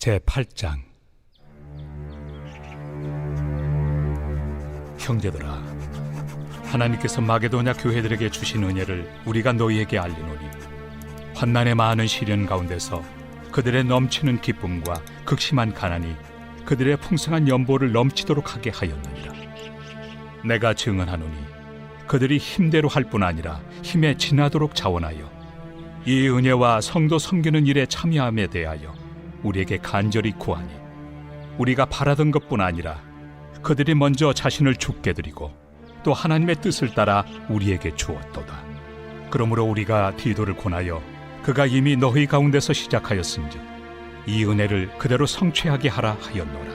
제8장. 형제들아, 하나님께서 마게도냐 교회들에게 주신 은혜를 우리가 너희에게 알리노니, 환난의 많은 시련 가운데서 그들의 넘치는 기쁨과 극심한 가난이 그들의 풍성한 연보를 넘치도록 하게 하였느니라. 내가 증언하노니 그들이 힘대로 할 뿐 아니라 힘에 지나도록 자원하여 이 은혜와 성도 섬기는 일에 참여함에 대하여 우리에게 간절히 구하니, 우리가 바라던 것뿐 아니라 그들이 먼저 자신을 죽게 드리고 또 하나님의 뜻을 따라 우리에게 주었도다. 그러므로 우리가 디도를 권하여 그가 이미 너희 가운데서 시작하였은즉 이 은혜를 그대로 성취하게 하라 하였노라.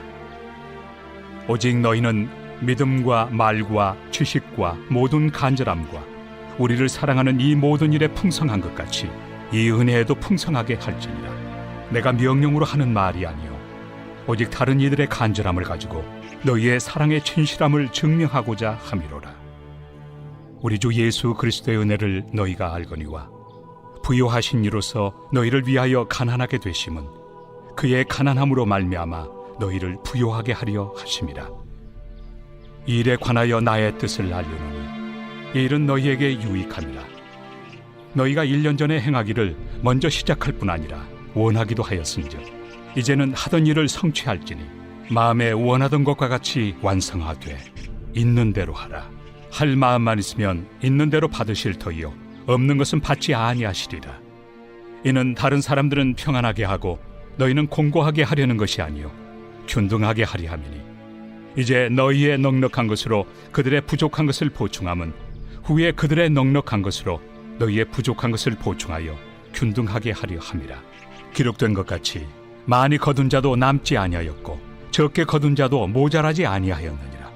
오직 너희는 믿음과 말과 지식과 모든 간절함과 우리를 사랑하는 이 모든 일에 풍성한 것 같이 이 은혜에도 풍성하게 할지니라. 내가 명령으로 하는 말이 아니요 오직 다른 이들의 간절함을 가지고 너희의 사랑의 진실함을 증명하고자 함이로라. 우리 주 예수 그리스도의 은혜를 너희가 알거니와 부요하신 이로서 너희를 위하여 가난하게 되심은 그의 가난함으로 말미암아 너희를 부요하게 하려 하심이라. 이 일에 관하여 나의 뜻을 알려노니 이 일은 너희에게 유익함이라. 너희가 1년 전에 행하기를 먼저 시작할 뿐 아니라 원하기도 하였은즉 이제는 하던 일을 성취할지니 마음에 원하던 것과 같이 완성하되 있는 대로 하라. 할 마음만 있으면 있는 대로 받으실 터이요 없는 것은 받지 아니하시리라. 이는 다른 사람들은 평안하게 하고 너희는 공고하게 하려는 것이 아니요 균등하게 하려 함이니, 이제 너희의 넉넉한 것으로 그들의 부족한 것을 보충함은 후에 그들의 넉넉한 것으로 너희의 부족한 것을 보충하여 균등하게 하려 함이라. 기록된 것 같이 많이 거둔 자도 남지 아니하였고 적게 거둔 자도 모자라지 아니하였느니라.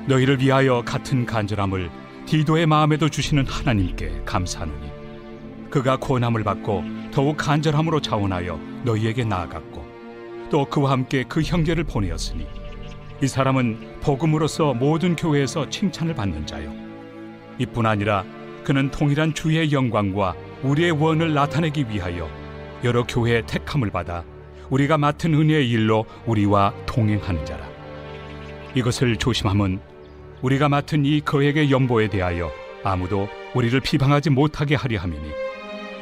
너희를 위하여 같은 간절함을 디도의 마음에도 주시는 하나님께 감사하노니, 그가 권함을 받고 더욱 간절함으로 자원하여 너희에게 나아갔고 또 그와 함께 그 형제를 보내었으니, 이 사람은 복음으로서 모든 교회에서 칭찬을 받는 자요 이뿐 아니라 그는 통일한 주의 영광과 우리의 원을 나타내기 위하여 여러 교회의 택함을 받아 우리가 맡은 은혜의 일로 우리와 동행하는 자라. 이것을 조심함은 우리가 맡은 이 거액의 연보에 대하여 아무도 우리를 비방하지 못하게 하려 함이니,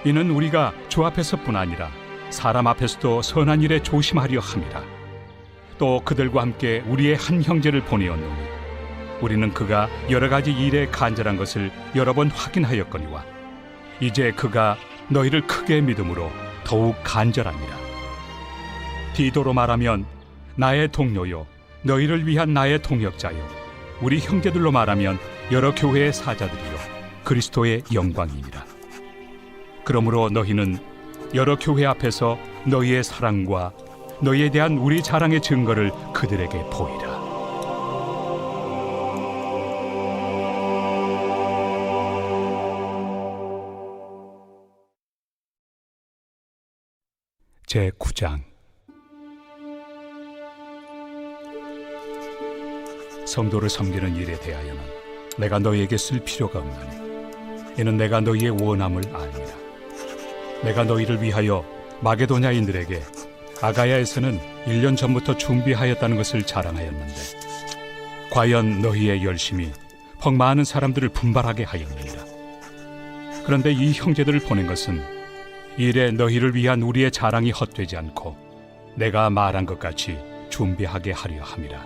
이는 우리가 주 앞에서뿐 아니라 사람 앞에서도 선한 일에 조심하려 함이라. 또 그들과 함께 우리의 한 형제를 보내었노니 우리는 그가 여러 가지 일에 간절한 것을 여러 번 확인하였거니와 이제 그가 너희를 크게 믿음으로 더욱 간절하니라. 디도로 말하면 나의 동료요 너희를 위한 나의 동역자요 우리 형제들로 말하면 여러 교회의 사자들이요 그리스도의 영광이니라. 그러므로 너희는 여러 교회 앞에서 너희의 사랑과 너희에 대한 우리 자랑의 증거를 그들에게 보이라. 제9장. 성도를 섬기는 일에 대하여는 내가 너희에게 쓸 필요가 없나니, 이는 내가 너희의 원함을 아니라. 내가 너희를 위하여 마게도냐인들에게 아가야에서는 1년 전부터 준비하였다는 것을 자랑하였는데, 과연 너희의 열심이 퍽 많은 사람들을 분발하게 하였느니라. 그런데 이 형제들을 보낸 것은 일에 너희를 위한 우리의 자랑이 헛되지 않고 내가 말한 것 같이 준비하게 하려 함이라.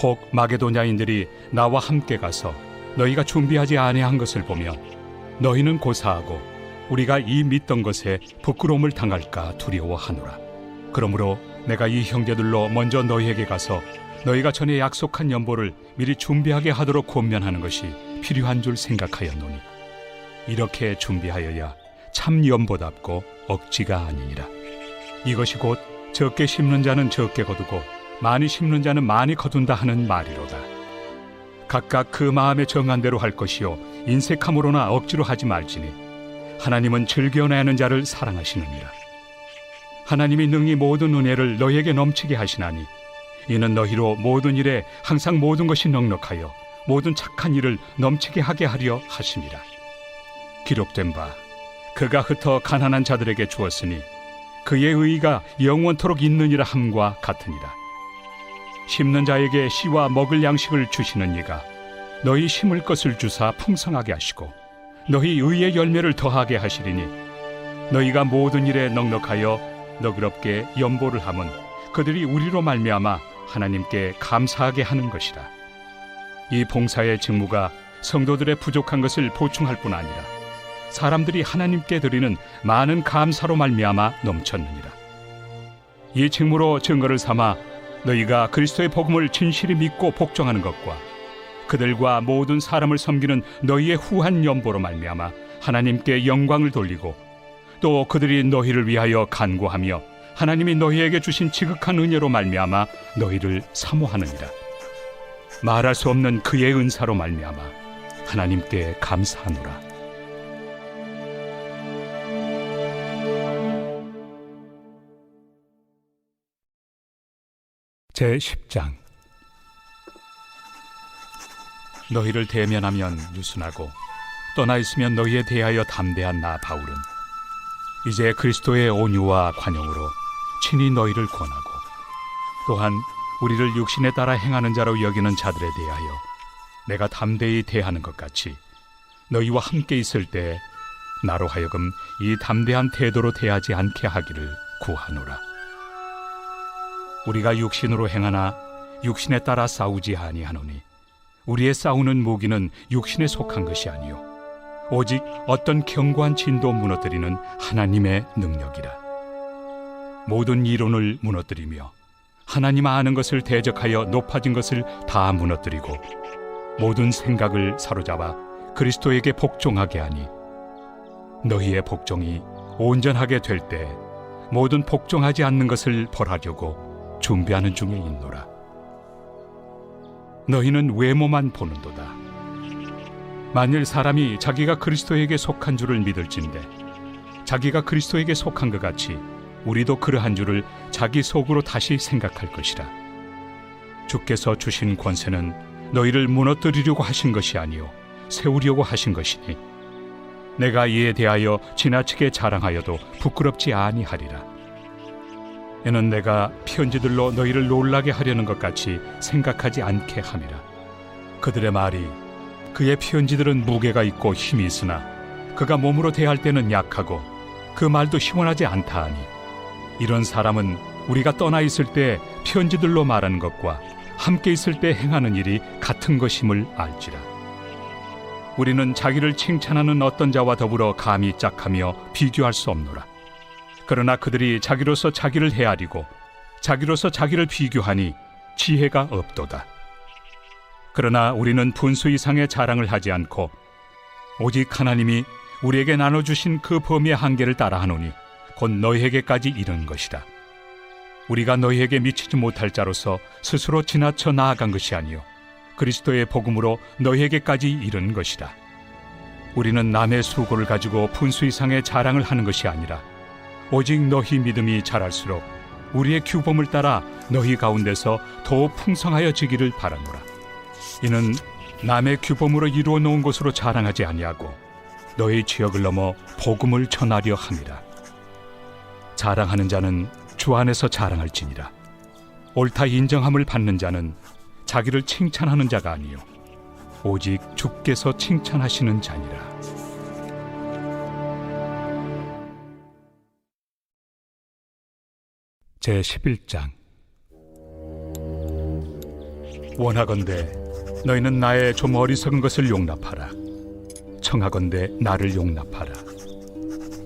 혹 마게도냐인들이 나와 함께 가서 너희가 준비하지 아니한 것을 보며 너희는 고사하고 우리가 이 믿던 것에 부끄러움을 당할까 두려워하노라. 그러므로 내가 이 형제들로 먼저 너희에게 가서 너희가 전에 약속한 연보를 미리 준비하게 하도록 권면하는 것이 필요한 줄 생각하였노니, 이렇게 준비하여야 참 연보답고 억지가 아니니라. 이것이 곧 적게 심는 자는 적게 거두고 많이 심는 자는 많이 거둔다 하는 말이로다. 각각 그 마음에 정한 대로 할 것이요 인색함으로나 억지로 하지 말지니 하나님은 즐겨내야 하는 자를 사랑하시느니라. 하나님이 능히 모든 은혜를 너희에게 넘치게 하시나니, 이는 너희로 모든 일에 항상 모든 것이 넉넉하여 모든 착한 일을 넘치게 하게 하려 하심이라. 기록된 바 그가 흩어 가난한 자들에게 주었으니 그의 의가 영원토록 있느니라 함과 같으니라. 심는 자에게 씨와 먹을 양식을 주시는 이가 너희 심을 것을 주사 풍성하게 하시고 너희 의의 열매를 더하게 하시리니 너희가 모든 일에 넉넉하여 너그럽게 연보를 함은 그들이 우리로 말미암아 하나님께 감사하게 하는 것이라. 이 봉사의 직무가 성도들의 부족한 것을 보충할 뿐 아니라 사람들이 하나님께 드리는 많은 감사로 말미암아 넘쳤느니라. 이 직무로 증거를 삼아 너희가 그리스도의 복음을 진실히 믿고 복종하는 것과 그들과 모든 사람을 섬기는 너희의 후한 연보로 말미암아 하나님께 영광을 돌리고 또 그들이 너희를 위하여 간구하며 하나님이 너희에게 주신 지극한 은혜로 말미암아 너희를 사모하느니라. 말할 수 없는 그의 은사로 말미암아 하나님께 감사하노라. 제10장. 너희를 대면하면 유순하고 떠나 있으면 너희에 대하여 담대한 나 바울은 이제 그리스도의 온유와 관용으로 친히 너희를 권하고 또한 우리를 육신에 따라 행하는 자로 여기는 자들에 대하여 내가 담대히 대하는 것 같이 너희와 함께 있을 때 나로 하여금 이 담대한 태도로 대하지 않게 하기를 구하노라. 우리가 육신으로 행하나 육신에 따라 싸우지 아니하노니 우리의 싸우는 무기는 육신에 속한 것이 아니요 오직 어떤 견고한 진도 무너뜨리는 하나님의 능력이라. 모든 이론을 무너뜨리며 하나님 아는 것을 대적하여 높아진 것을 다 무너뜨리고 모든 생각을 사로잡아 그리스도에게 복종하게 하니 너희의 복종이 온전하게 될 때 모든 복종하지 않는 것을 벌하려고 준비하는 중에 있노라. 너희는 외모만 보는도다. 만일 사람이 자기가 그리스도에게 속한 줄을 믿을진대 자기가 그리스도에게 속한 것 같이 우리도 그러한 줄을 자기 속으로 다시 생각할 것이라. 주께서 주신 권세는 너희를 무너뜨리려고 하신 것이 아니요 세우려고 하신 것이니 내가 이에 대하여 지나치게 자랑하여도 부끄럽지 아니하리라. 이는 내가 편지들로 너희를 놀라게 하려는 것 같이 생각하지 않게 함이라. 그들의 말이 그의 편지들은 무게가 있고 힘이 있으나 그가 몸으로 대할 때는 약하고 그 말도 시원하지 않다 하니 이런 사람은 우리가 떠나 있을 때 편지들로 말하는 것과 함께 있을 때 행하는 일이 같은 것임을 알지라. 우리는 자기를 칭찬하는 어떤 자와 더불어 감히 짝하며 비교할 수 없노라. 그러나 그들이 자기로서 자기를 헤아리고 자기로서 자기를 비교하니 지혜가 없도다. 그러나 우리는 분수 이상의 자랑을 하지 않고 오직 하나님이 우리에게 나눠주신 그 범위의 한계를 따라하노니 곧 너희에게까지 이른 것이다. 우리가 너희에게 미치지 못할 자로서 스스로 지나쳐 나아간 것이 아니요 그리스도의 복음으로 너희에게까지 이른 것이다. 우리는 남의 수고를 가지고 분수 이상의 자랑을 하는 것이 아니라 오직 너희 믿음이 자랄수록 우리의 규범을 따라 너희 가운데서 더욱 풍성하여지기를 바라노라. 이는 남의 규범으로 이루어 놓은 것으로 자랑하지 아니하고 너희 지역을 넘어 복음을 전하려 함이라. 자랑하는 자는 주 안에서 자랑할지니라. 옳다 인정함을 받는 자는 자기를 칭찬하는 자가 아니요 오직 주께서 칭찬하시는 자니라. 제11장. 원하건대 너희는 나의 좀 어리석은 것을 용납하라. 청하건대 나를 용납하라.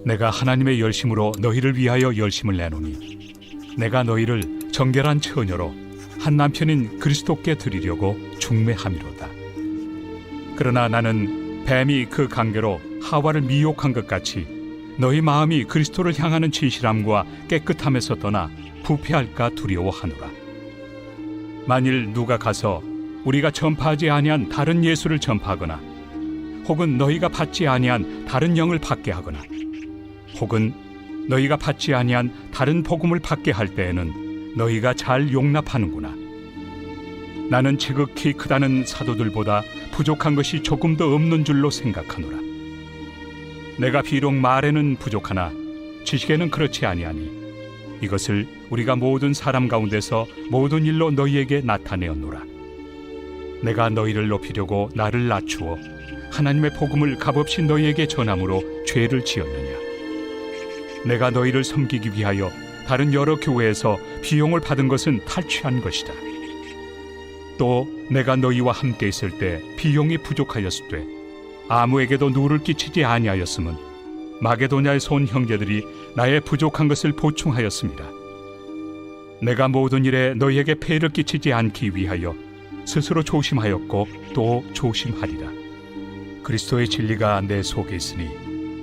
내가 하나님의 열심으로 너희를 위하여 열심을 내노니 내가 너희를 정결한 처녀로 한 남편인 그리스도께 드리려고 중매함이로다. 그러나 나는 뱀이 그 관계로 하와를 미혹한 것 같이 너희 마음이 그리스도를 향하는 진실함과 깨끗함에서 떠나 부패할까 두려워하노라. 만일 누가 가서 우리가 전파하지 아니한 다른 예수를 전파하거나 혹은 너희가 받지 아니한 다른 영을 받게 하거나 혹은 너희가 받지 아니한 다른 복음을 받게 할 때에는 너희가 잘 용납하는구나. 나는 지극히 크다는 사도들보다 부족한 것이 조금도 없는 줄로 생각하노라. 내가 비록 말에는 부족하나 지식에는 그렇지 아니하니 이것을 우리가 모든 사람 가운데서 모든 일로 너희에게 나타내었노라. 내가 너희를 높이려고 나를 낮추어 하나님의 복음을 값없이 너희에게 전함으로 죄를 지었느냐? 내가 너희를 섬기기 위하여 다른 여러 교회에서 비용을 받은 것은 탈취한 것이다. 또 내가 너희와 함께 있을 때 비용이 부족하였으되 아무에게도 누를 끼치지 아니하였음은 마게도냐에서 온 형제들이 나의 부족한 것을 보충하였습니다. 내가 모든 일에 너희에게 폐를 끼치지 않기 위하여 스스로 조심하였고 또 조심하리라. 그리스도의 진리가 내 속에 있으니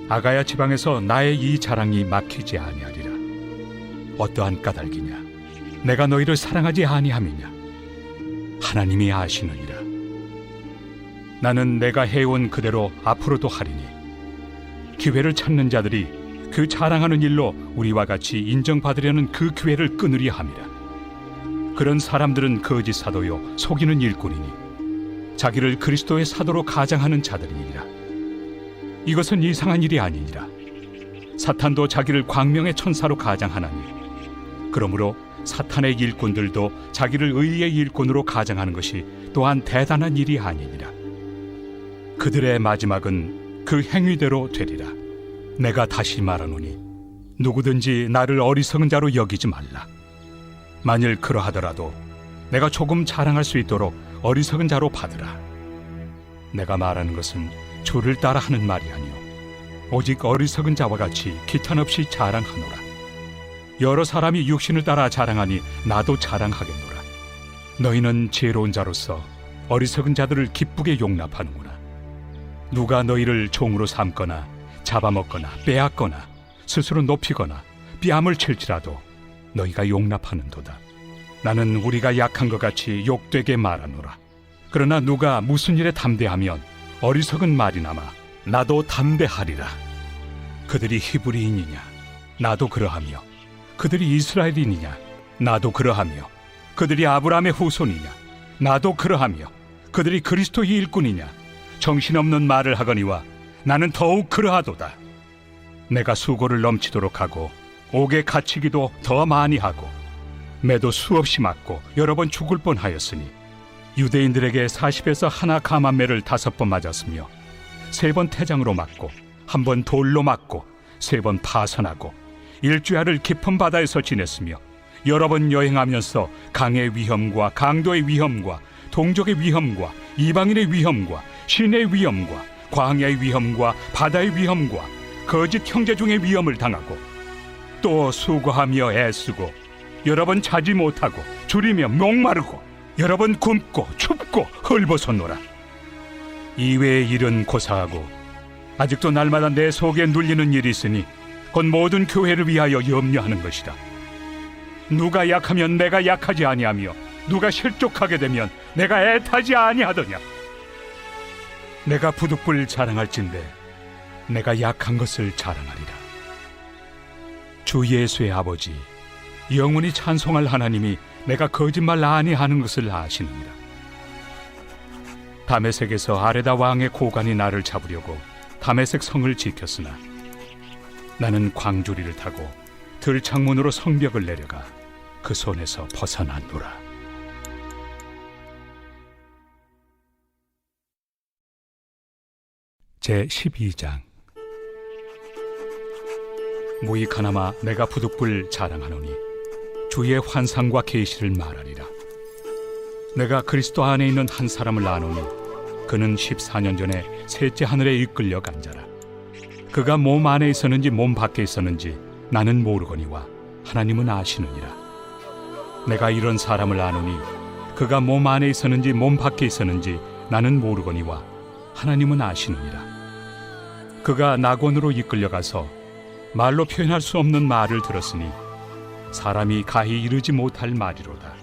아가야 지방에서 나의 이 자랑이 막히지 아니하리라. 어떠한 까닭이냐? 내가 너희를 사랑하지 아니함이냐? 하나님이 아시느니라. 나는 내가 해온 그대로 앞으로도 하리니 기회를 찾는 자들이 그 자랑하는 일로 우리와 같이 인정받으려는 그 기회를 끊으려 함이라. 그런 사람들은 거짓 사도요 속이는 일꾼이니 자기를 그리스도의 사도로 가장하는 자들이니라. 이것은 이상한 일이 아니니라. 사탄도 자기를 광명의 천사로 가장하나니 그러므로 사탄의 일꾼들도 자기를 의의 일꾼으로 가장하는 것이 또한 대단한 일이 아니니라. 그들의 마지막은 그 행위대로 되리라. 내가 다시 말하노니 누구든지 나를 어리석은 자로 여기지 말라. 만일 그러하더라도 내가 조금 자랑할 수 있도록 어리석은 자로 받으라. 내가 말하는 것은 주를 따라 하는 말이 아니요 오직 어리석은 자와 같이 기탄 없이 자랑하노라. 여러 사람이 육신을 따라 자랑하니 나도 자랑하겠노라. 너희는 지혜로운 자로서 어리석은 자들을 기쁘게 용납하는구나. 누가 너희를 종으로 삼거나 잡아먹거나 빼앗거나 스스로 높이거나 뺨을 칠지라도 너희가 용납하는도다. 나는 우리가 약한 것 같이 욕되게 말하노라. 그러나 누가 무슨 일에 담대하면 어리석은 말이나마 나도 담대하리라. 그들이 히브리인이냐? 나도 그러하며 그들이 이스라엘인이냐? 나도 그러하며 그들이 아브라함의 후손이냐? 나도 그러하며 그들이 그리스도의 일꾼이냐? 정신없는 말을 하거니와 나는 더욱 그러하도다. 내가 수고를 넘치도록 하고 옥에 갇히기도 더 많이 하고 매도 수없이 맞고 여러 번 죽을 뻔하였으니 유대인들에게 40에서 하나 감한매를 5번 맞았으며 3번 태장으로 맞고 1번 돌로 맞고 3번 파선하고 일주야를 깊은 바다에서 지냈으며 여러 번 여행하면서 강의 위험과 강도의 위험과 동족의 위험과 이방인의 위험과 신의 위험과 광야의 위험과 바다의 위험과 거짓 형제 중의 위험을 당하고 또 수고하며 애쓰고 여러 번 자지 못하고 줄이며 목마르고 여러 번 굶고 춥고 헐벗었노라. 이외의 일은 고사하고 아직도 날마다 내 속에 눌리는 일이 있으니 곧 모든 교회를 위하여 염려하는 것이다. 누가 약하면 내가 약하지 아니하며 누가 실족하게 되면 내가 애타지 아니하더냐. 내가 부득불 자랑할진대 내가 약한 것을 자랑하리라. 주 예수의 아버지 영원히 찬송할 하나님이 내가 거짓말 아니하는 것을 아시느니라. 다메섹에서 아레다 왕의 고관이 나를 잡으려고 다메섹 성을 지켰으나 나는 광주리를 타고 들창문으로 성벽을 내려가 그 손에서 벗어났노라. 제12장. 무익하나마 내가 부득불 자랑하노니 주의 환상과 계시를 말하리라. 내가 그리스도 안에 있는 한 사람을 아노니 그는 14년 전에 셋째 하늘에 이끌려 간 자라. 그가 몸 안에 있었는지 몸 밖에 있었는지 나는 모르거니와 하나님은 아시느니라. 내가 이런 사람을 아노니 그가 몸 안에 있었는지 몸 밖에 있었는지 나는 모르거니와 하나님은 아시느니라. 그가 낙원으로 이끌려가서 말로 표현할 수 없는 말을 들었으니 사람이 가히 이르지 못할 말이로다.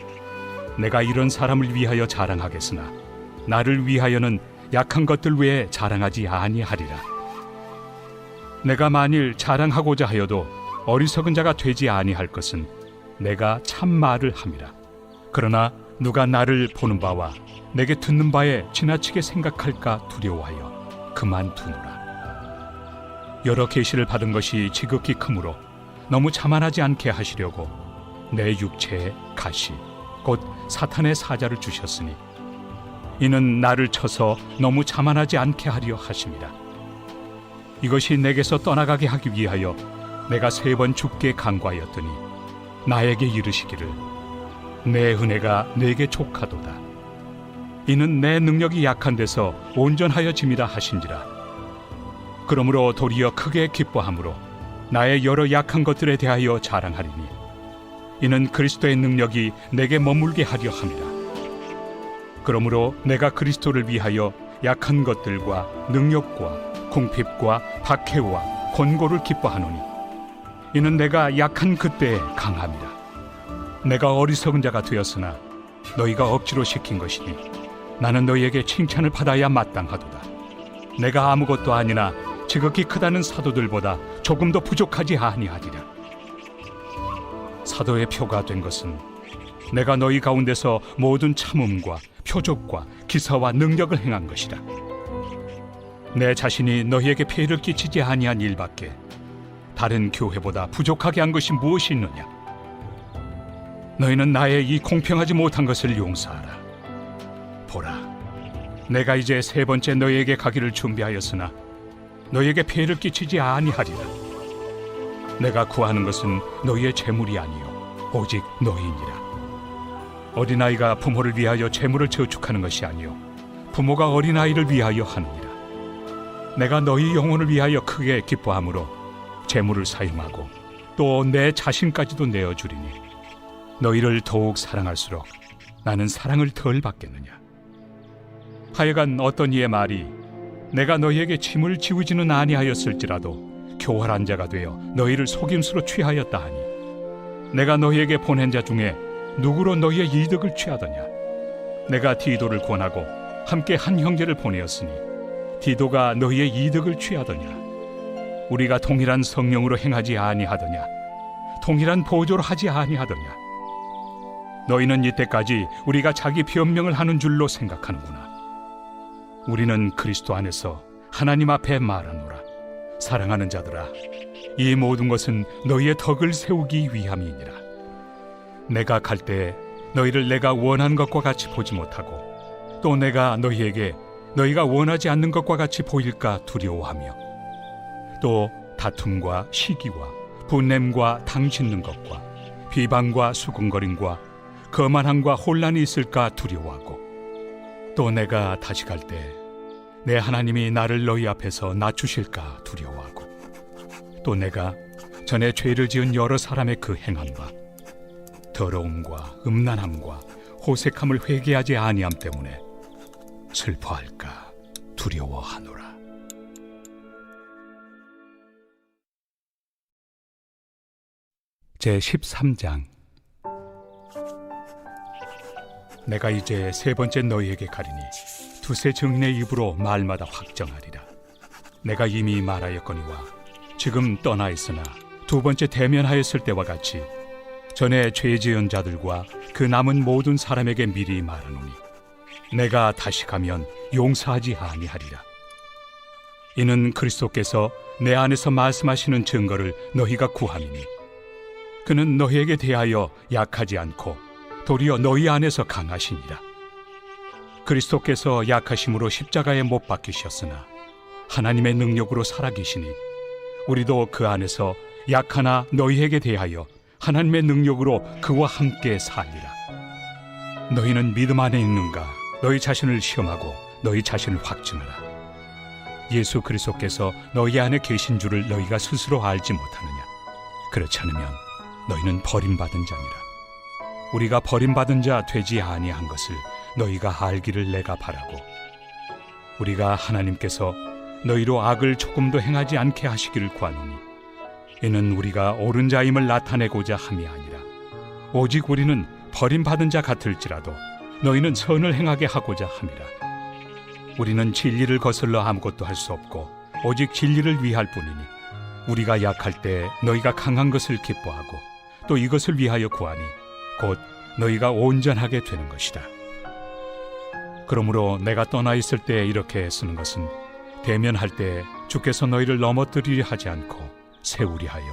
내가 이런 사람을 위하여 자랑하겠으나 나를 위하여는 약한 것들 외에 자랑하지 아니하리라. 내가 만일 자랑하고자 하여도 어리석은 자가 되지 아니할 것은 내가 참 말을 함이라. 그러나 누가 나를 보는 바와 내게 듣는 바에 지나치게 생각할까 두려워하여 그만두노라. 여러 계시를 받은 것이 지극히 크므로 너무 자만하지 않게 하시려고 내 육체에 가시 곧 사탄의 사자를 주셨으니 이는 나를 쳐서 너무 자만하지 않게 하려 하십니다. 이것이 내게서 떠나가게 하기 위하여 내가 3번 주께 간구하였더니 나에게 이르시기를 내 은혜가 내게 족하도다. 이는 내 능력이 약한 데서 온전하여짐이라 하신지라. 그러므로 도리어 크게 기뻐함으로 나의 여러 약한 것들에 대하여 자랑하리니 이는 그리스도의 능력이 내게 머물게 하려 함이라. 그러므로 내가 그리스도를 위하여 약한 것들과 능력과 궁핍과 박해와 권고를 기뻐하노니 이는 내가 약한 그때에 강함이라. 내가 어리석은 자가 되었으나 너희가 억지로 시킨 것이니 나는 너희에게 칭찬을 받아야 마땅하도다. 내가 아무것도 아니나 지극히 크다는 사도들보다 조금 더 부족하지 아니하리라. 사도의 표가 된 것은 내가 너희 가운데서 모든 참음과 표적과 기사와 능력을 행한 것이라. 내 자신이 너희에게 피해를 끼치지 아니한 일밖에 다른 교회보다 부족하게 한 것이 무엇이 있느냐? 너희는 나의 이 공평하지 못한 것을 용서하라. 보라, 내가 이제 3번째 너희에게 가기를 준비하였으나 너희에게 피해를 끼치지 아니하리라. 내가 구하는 것은 너희의 재물이 아니요 오직 너희니라. 어린아이가 부모를 위하여 재물을 저축하는 것이 아니요 부모가 어린아이를 위하여 하느니라. 내가 너희 영혼을 위하여 크게 기뻐함으로 재물을 사용하고 또 내 자신까지도 내어주리니 너희를 더욱 사랑할수록 나는 사랑을 덜 받겠느냐. 하여간 어떤 이의 말이 내가 너희에게 짐을 지우지는 아니하였을지라도 교활한 자가 되어 너희를 속임수로 취하였다 하니 내가 너희에게 보낸 자 중에 누구로 너희의 이득을 취하더냐. 내가 디도를 권하고 함께 한 형제를 보내었으니 디도가 너희의 이득을 취하더냐. 우리가 동일한 성령으로 행하지 아니하더냐. 동일한 보조로 하지 아니하더냐. 너희는 이때까지 우리가 자기 변명을 하는 줄로 생각하는구나. 우리는 그리스도 안에서 하나님 앞에 말하노라. 사랑하는 자들아, 이 모든 것은 너희의 덕을 세우기 위함이니라. 내가 갈 때 너희를 내가 원하는 것과 같이 보지 못하고 또 내가 너희에게 너희가 원하지 않는 것과 같이 보일까 두려워하며 또 다툼과 시기와 분냄과 당 짓는 것과 비방과 수군거림과 거만함과 혼란이 있을까 두려워하고 또 내가 다시 갈 때 내 하나님이 나를 너희 앞에서 낮추실까 두려워하고 또 내가 전에 죄를 지은 여러 사람의 그 행함과 더러움과 음란함과 호색함을 회개하지 아니함 때문에 슬퍼할까 두려워하노라. 제13장. 내가 이제 3번째 너희에게 가리니 두세 증인의 입으로 말마다 확정하리라. 내가 이미 말하였거니와 지금 떠나 있으나 2번째 대면하였을 때와 같이 전에 죄 지은 자들과 그 남은 모든 사람에게 미리 말하노니 내가 다시 가면 용서하지 아니하리라. 이는 그리스도께서 내 안에서 말씀하시는 증거를 너희가 구함이니 그는 너희에게 대하여 약하지 않고 도리어 너희 안에서 강하시니라. 그리스도께서 약하심으로 십자가에 못 박히셨으나 하나님의 능력으로 살아계시니 우리도 그 안에서 약하나 너희에게 대하여 하나님의 능력으로 그와 함께 살리라. 너희는 믿음 안에 있는가? 너희 자신을 시험하고 너희 자신을 확증하라. 예수 그리스도께서 너희 안에 계신 줄을 너희가 스스로 알지 못하느냐? 그렇지 않으면 너희는 버림받은 자니라. 우리가 버림받은 자 되지 아니한 것을 너희가 알기를 내가 바라고 우리가 하나님께서 너희로 악을 조금도 행하지 않게 하시기를 구하노니 이는 우리가 옳은 자임을 나타내고자 함이 아니라 오직 우리는 버림받은 자 같을지라도 너희는 선을 행하게 하고자 함이라. 우리는 진리를 거슬러 아무것도 할 수 없고 오직 진리를 위할 뿐이니 우리가 약할 때 너희가 강한 것을 기뻐하고 또 이것을 위하여 구하니 곧 너희가 온전하게 되는 것이다. 그러므로 내가 떠나 있을 때 이렇게 쓰는 것은 대면할 때 주께서 너희를 넘어뜨리려 하지 않고 세우리 하여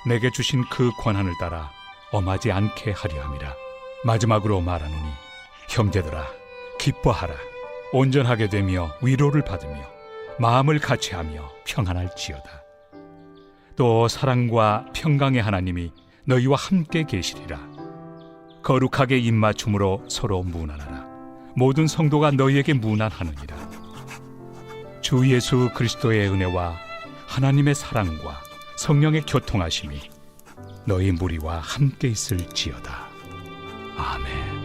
내게 주신 그 권한을 따라 엄하지 않게 하려 함이라. 마지막으로 말하노니 형제들아 기뻐하라. 온전하게 되며 위로를 받으며 마음을 같이하며 평안할지어다. 또 사랑과 평강의 하나님이 너희와 함께 계시리라. 거룩하게 입맞춤으로 서로 문안하라. 모든 성도가 너희에게 문안하느니라. 주 예수 그리스도의 은혜와 하나님의 사랑과 성령의 교통하심이 너희 무리와 함께 있을지어다. 아멘.